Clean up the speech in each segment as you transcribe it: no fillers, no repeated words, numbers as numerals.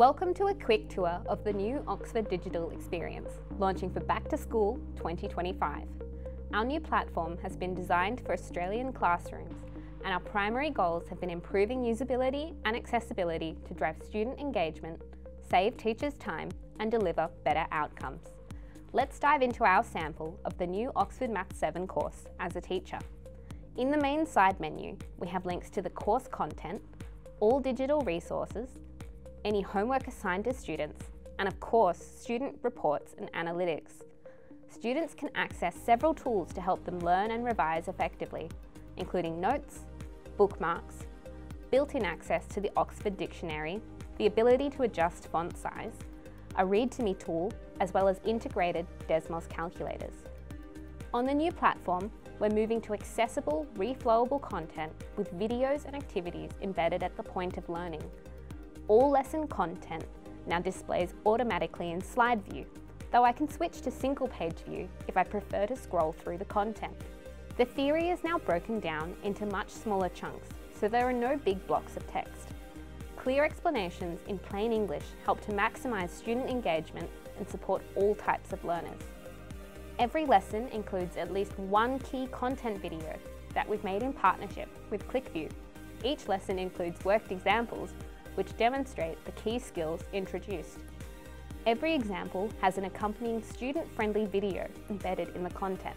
Welcome to a quick tour of the new Oxford Digital experience, launching for Back to School 2025. Our new platform has been designed for Australian classrooms, and our primary goals have been improving usability and accessibility to drive student engagement, save teachers time, and deliver better outcomes. Let's dive into our sample of the new Oxford Maths 7 course as a teacher. In the main side menu, we have links to the course content, all digital resources, any homework assigned to students, and of course, student reports and analytics. Students can access several tools to help them learn and revise effectively, including notes, bookmarks, built-in access to the Oxford Dictionary, the ability to adjust font size, a read-to-me tool, as well as integrated Desmos calculators. On the new platform, we're moving to accessible, reflowable content with videos and activities embedded at the point of learning. All lesson content now displays automatically in slide view, though I can switch to single page view if I prefer to scroll through the content. The theory is now broken down into much smaller chunks, so there are no big blocks of text. Clear explanations in plain English help to maximise student engagement and support all types of learners. Every lesson includes at least one key content video that we've made in partnership with ClickView. Each lesson includes worked examples which demonstrate the key skills introduced. Every example has an accompanying student-friendly video embedded in the content.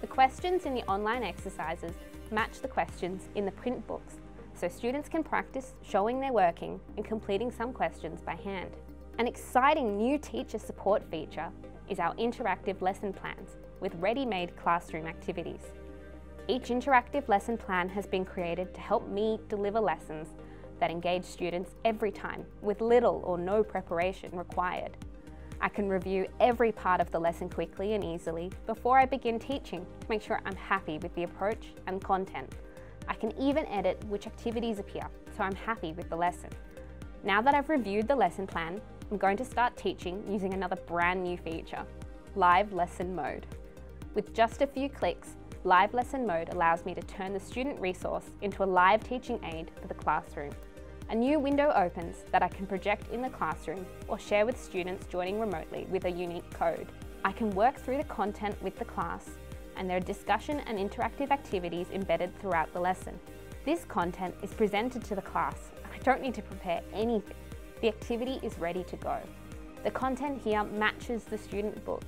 The questions in the online exercises match the questions in the print books, so students can practice showing their working and completing some questions by hand. An exciting new teacher support feature is our interactive lesson plans with ready-made classroom activities. Each interactive lesson plan has been created to help me deliver lessons that engage students every time with little or no preparation required. I can review every part of the lesson quickly and easily before I begin teaching to make sure I'm happy with the approach and content. I can even edit which activities appear so I'm happy with the lesson. Now that I've reviewed the lesson plan, I'm going to start teaching using another brand new feature, Live Lesson Mode. With just a few clicks, Live Lesson Mode allows me to turn the student resource into a live teaching aid for the classroom. A new window opens that I can project in the classroom or share with students joining remotely with a unique code. I can work through the content with the class, and there are discussion and interactive activities embedded throughout the lesson. This content is presented to the class, and I don't need to prepare anything. The activity is ready to go. The content here matches the student book.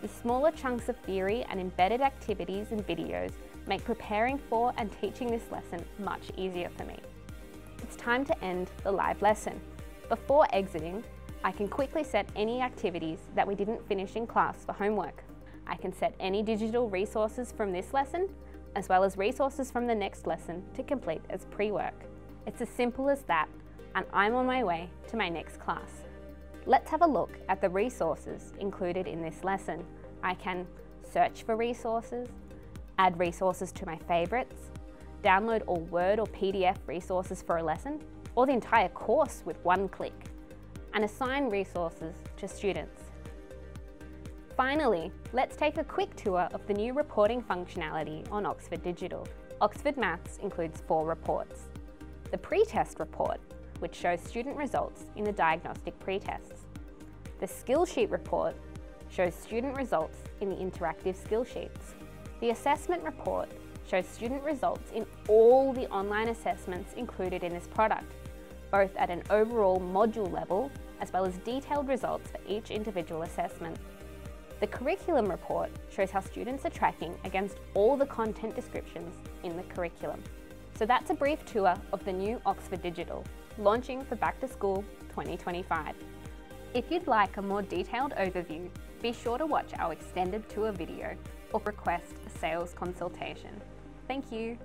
The smaller chunks of theory and embedded activities and videos make preparing for and teaching this lesson much easier for me. It's time to end the live lesson. Before exiting, I can quickly set any activities that we didn't finish in class for homework. I can set any digital resources from this lesson, as well as resources from the next lesson to complete as pre-work. It's as simple as that, and I'm on my way to my next class. Let's have a look at the resources included in this lesson. I can search for resources, add resources to my favorites, download all Word or PDF resources for a lesson, or the entire course with one click, and assign resources to students. Finally, let's take a quick tour of the new reporting functionality on Oxford Digital. Oxford Maths includes 4 reports. The pre-test report, which shows student results in the diagnostic pre-tests. The skill sheet report shows student results in the interactive skill sheets. The assessment report shows student results in all the online assessments included in this product, both at an overall module level as well as detailed results for each individual assessment. The curriculum report shows how students are tracking against all the content descriptions in the curriculum. So that's a brief tour of the new Oxford Digital, launching for Back to School 2025. If you'd like a more detailed overview, be sure to watch our extended tour video or request a sales consultation. Thank you.